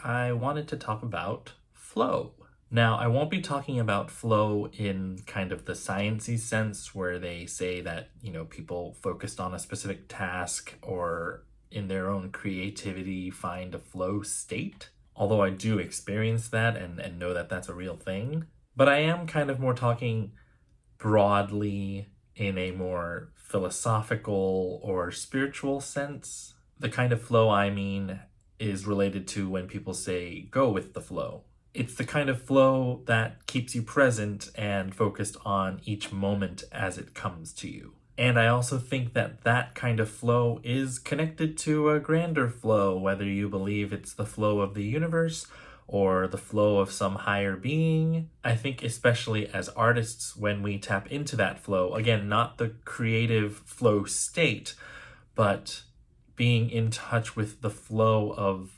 I wanted to talk about flow. Now, I won't be talking about flow in kind of the sciencey sense where they say that, people focused on a specific task or in their own creativity find a flow state. Although I do experience that and know that that's a real thing. But I am kind of more talking broadly in a more philosophical or spiritual sense. The kind of flow I mean is related to when people say go with the flow. It's the kind of flow that keeps you present and focused on each moment as it comes to you. And I also think that that kind of flow is connected to a grander flow, whether you believe it's the flow of the universe or the flow of some higher being. I think especially as artists, when we tap into that flow, again, not the creative flow state, but being in touch with the flow of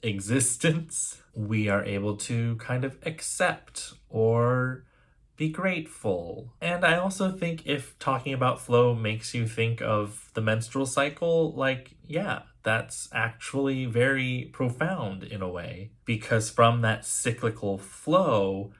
existence, we are able to kind of accept or be grateful. And I also think if talking about flow makes you think of the menstrual cycle, yeah, that's actually very profound in a way, because from that cyclical flow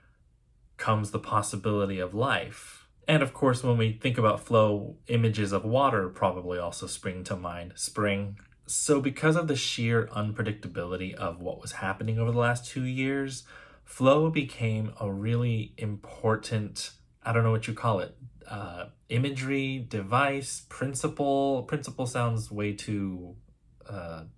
comes the possibility of life. And of course, when we think about flow, images of water probably also spring to mind. Spring. So because of the sheer unpredictability of what was happening over the last 2 years, flow became a really important, I don't know what you call it, imagery, device, principle. Principle sounds way too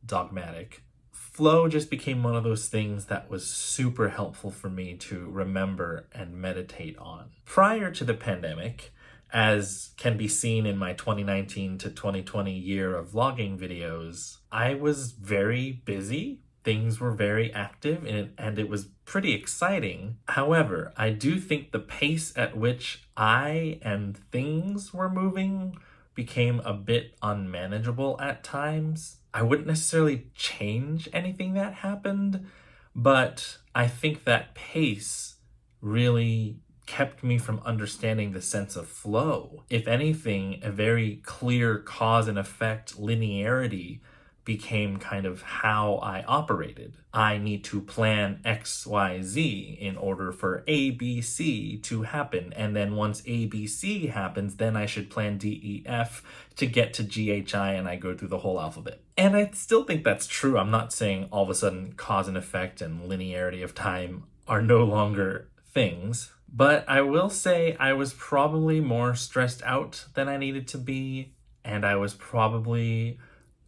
dogmatic. Flow just became one of those things that was super helpful for me to remember and meditate on. Prior to the pandemic, as can be seen in my 2019 to 2020 year of vlogging videos, I was very busy. Things were very active and it was pretty exciting. However, I do think the pace at which I and things were moving became a bit unmanageable at times. I wouldn't necessarily change anything that happened, but I think that pace really kept me from understanding the sense of flow. If anything, a very clear cause and effect linearity became kind of how I operated. I need to plan XYZ in order for ABC to happen. And then once ABC happens, then I should plan DEF to get to GHI, and I go through the whole alphabet. And I still think that's true. I'm not saying all of a sudden cause and effect and linearity of time are no longer things. But I will say I was probably more stressed out than I needed to be, and I was probably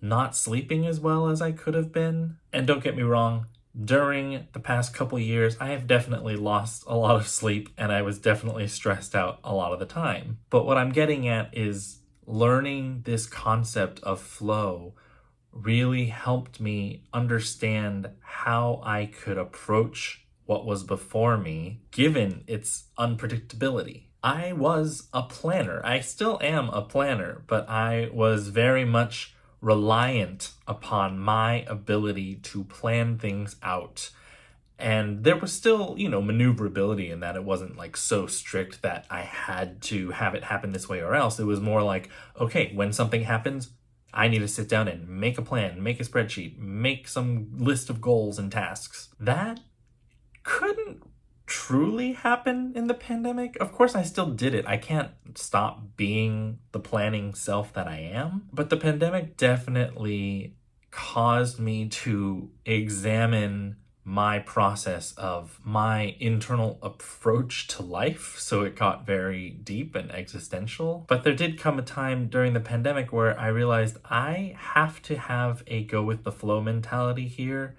not sleeping as well as I could have been. And don't get me wrong, during the past couple years, I have definitely lost a lot of sleep and I was definitely stressed out a lot of the time. But what I'm getting at is learning this concept of flow really helped me understand how I could approach what was before me, given its unpredictability. I was a planner. I still am a planner, but I was very much reliant upon my ability to plan things out. And there was still, maneuverability in that. It wasn't so strict that I had to have it happen this way or else. It was more like, okay, when something happens, I need to sit down and make a plan, make a spreadsheet, make some list of goals and tasks. That couldn't truly happen in the pandemic. Of course, I still did it. I can't stop being the planning self that I am. But the pandemic definitely caused me to examine my process of my internal approach to life. So it got very deep and existential. But there did come a time during the pandemic where I realized I have to have a go with the flow mentality here,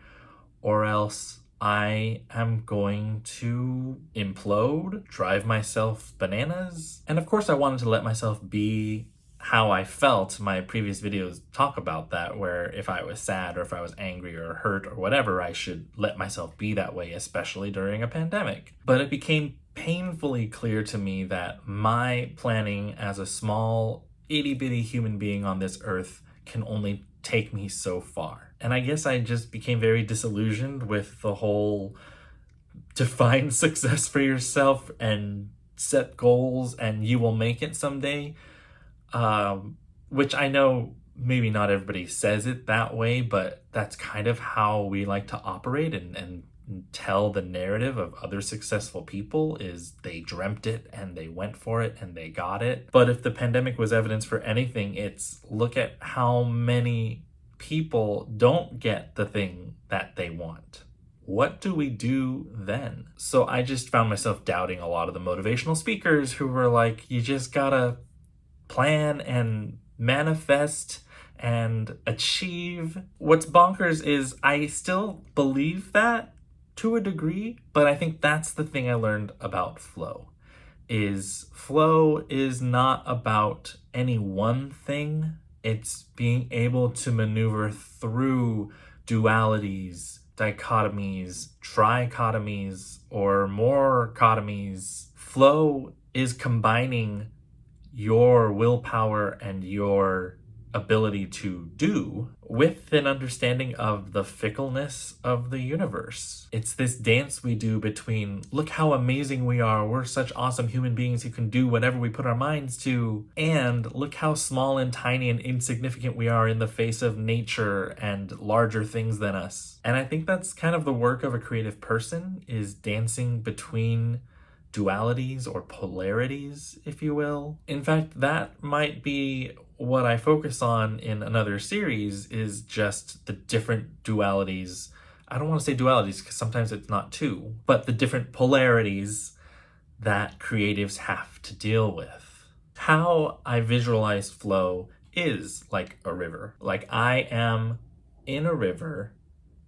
or else I am going to implode, drive myself bananas. And of course, I wanted to let myself be how I felt. My previous videos talk about that, where if I was sad or if I was angry or hurt or whatever, I should let myself be that way, especially during a pandemic. But it became painfully clear to me that my planning as a small, itty-bitty human being on this earth can only take me so far. And I guess I just became very disillusioned with the whole define success for yourself and set goals and you will make it someday, which I know maybe not everybody says it that way, but that's kind of how we like to operate and tell the narrative of other successful people, is they dreamt it and they went for it and they got it. But if the pandemic was evidence for anything, it's look at how many people don't get the thing that they want. What do we do then? So I just found myself doubting a lot of the motivational speakers who were like, you just gotta plan and manifest and achieve. What's bonkers is I still believe that to a degree, but I think that's the thing I learned about flow. Flow is not about any one thing. It's being able to maneuver through dualities, dichotomies, trichotomies, or more cotomies. Flow is combining your willpower and your ability to do with an understanding of the fickleness of the universe. It's this dance we do between, look how amazing we are, we're such awesome human beings who can do whatever we put our minds to, and look how small and tiny and insignificant we are in the face of nature and larger things than us. And I think that's kind of the work of a creative person, is dancing between dualities or polarities, if you will. In fact, that might be what I focus on in another series, is just the different dualities. I don't want to say dualities because sometimes it's not two, but the different polarities that creatives have to deal with. How I visualize flow is like a river. Like I am in a river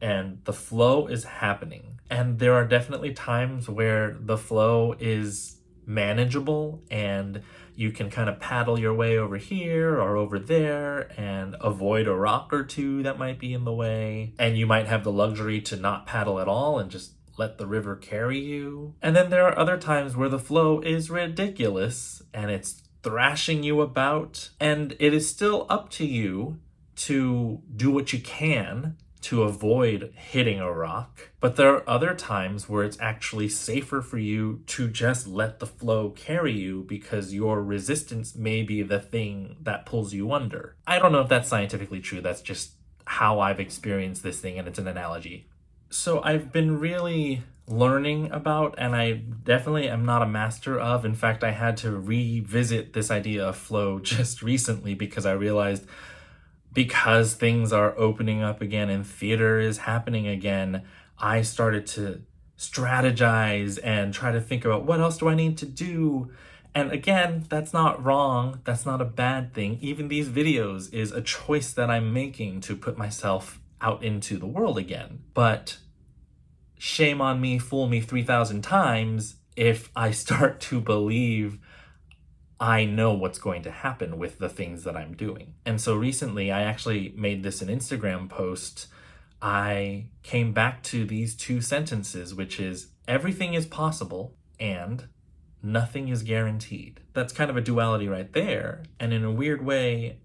and the flow is happening. And there are definitely times where the flow is manageable and you can kind of paddle your way over here or over there and avoid a rock or two that might be in the way. And you might have the luxury to not paddle at all and just let the river carry you. And then there are other times where the flow is ridiculous and it's thrashing you about, and it is still up to you to do what you can to avoid hitting a rock. But there are other times where it's actually safer for you to just let the flow carry you because your resistance may be the thing that pulls you under. I don't know if that's scientifically true. That's just how I've experienced this thing, and it's an analogy. So I've been really learning about, and I definitely am not a master of. In fact, I had to revisit this idea of flow just recently because I realized, because things are opening up again and theater is happening again, I started to strategize and try to think about what else do I need to do. And again, that's not wrong. That's not a bad thing. Even these videos is a choice that I'm making to put myself out into the world again. But shame on me, fool me 3,000 times if I start to believe I know what's going to happen with the things that I'm doing. And so recently I actually made this an Instagram post. I came back to these two sentences, which is everything is possible and nothing is guaranteed. That's kind of a duality right there. And in a weird way,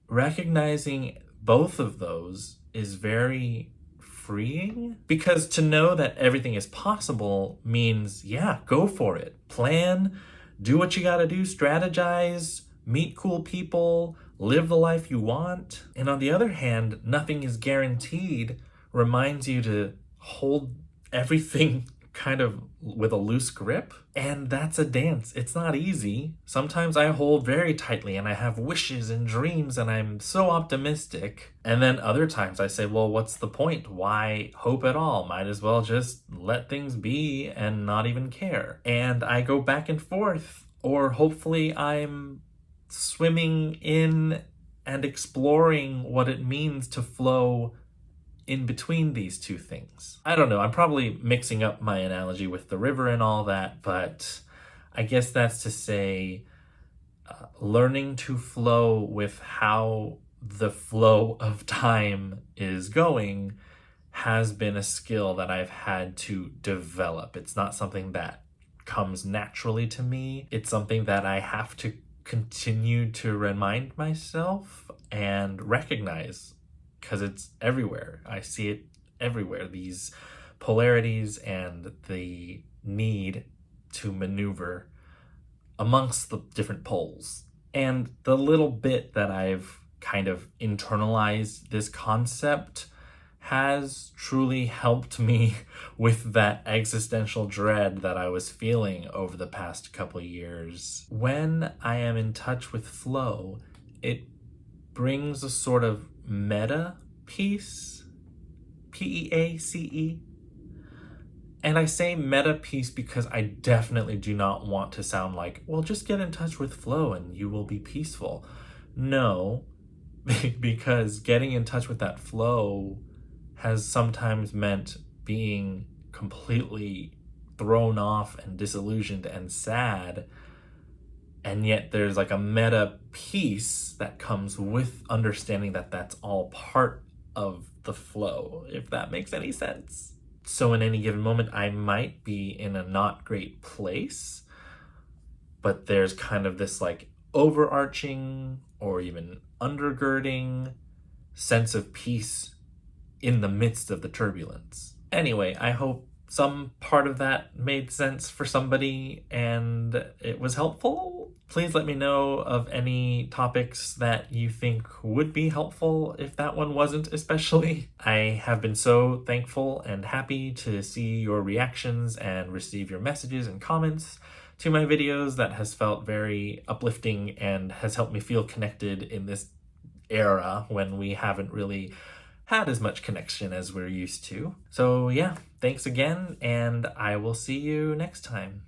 recognizing both of those is very freeing, because to know that everything is possible means, yeah, go for it. Plan, do what you gotta do, strategize, meet cool people, live the life you want. And on the other hand, nothing is guaranteed reminds you to hold everything kind of with a loose grip. And that's a dance. It's not easy. Sometimes I hold very tightly and I have wishes and dreams and I'm so optimistic. And then other times I say, well, what's the point? Why hope at all? Might as well just let things be and not even care. And I go back and forth, or hopefully I'm swimming in and exploring what it means to flow in between these two things. I don't know, I'm probably mixing up my analogy with the river and all that, but I guess that's to say, learning to flow with how the flow of time is going has been a skill that I've had to develop. It's not something that comes naturally to me. It's something that I have to continue to remind myself and recognize, because it's everywhere. I see it everywhere. These polarities and the need to maneuver amongst the different poles. And the little bit that I've kind of internalize this concept has truly helped me with that existential dread that I was feeling over the past couple years. When I am in touch with flow, it brings a sort of meta peace, P-E-A-C-E. And I say meta peace because I definitely do not want to sound like, well, just get in touch with flow and you will be peaceful. No, because getting in touch with that flow has sometimes meant being completely thrown off and disillusioned and sad. And yet there's like a meta peace that comes with understanding that that's all part of the flow, if that makes any sense. So in any given moment, I might be in a not great place, but there's kind of this like overarching or even undergirding sense of peace in the midst of the turbulence. Anyway, I hope some part of that made sense for somebody and it was helpful. Please let me know of any topics that you think would be helpful if that one wasn't especially. I have been so thankful and happy to see your reactions and receive your messages and comments to my videos. That has felt very uplifting and has helped me feel connected in this era when we haven't really had as much connection as we're used to. So yeah, thanks again, and I will see you next time.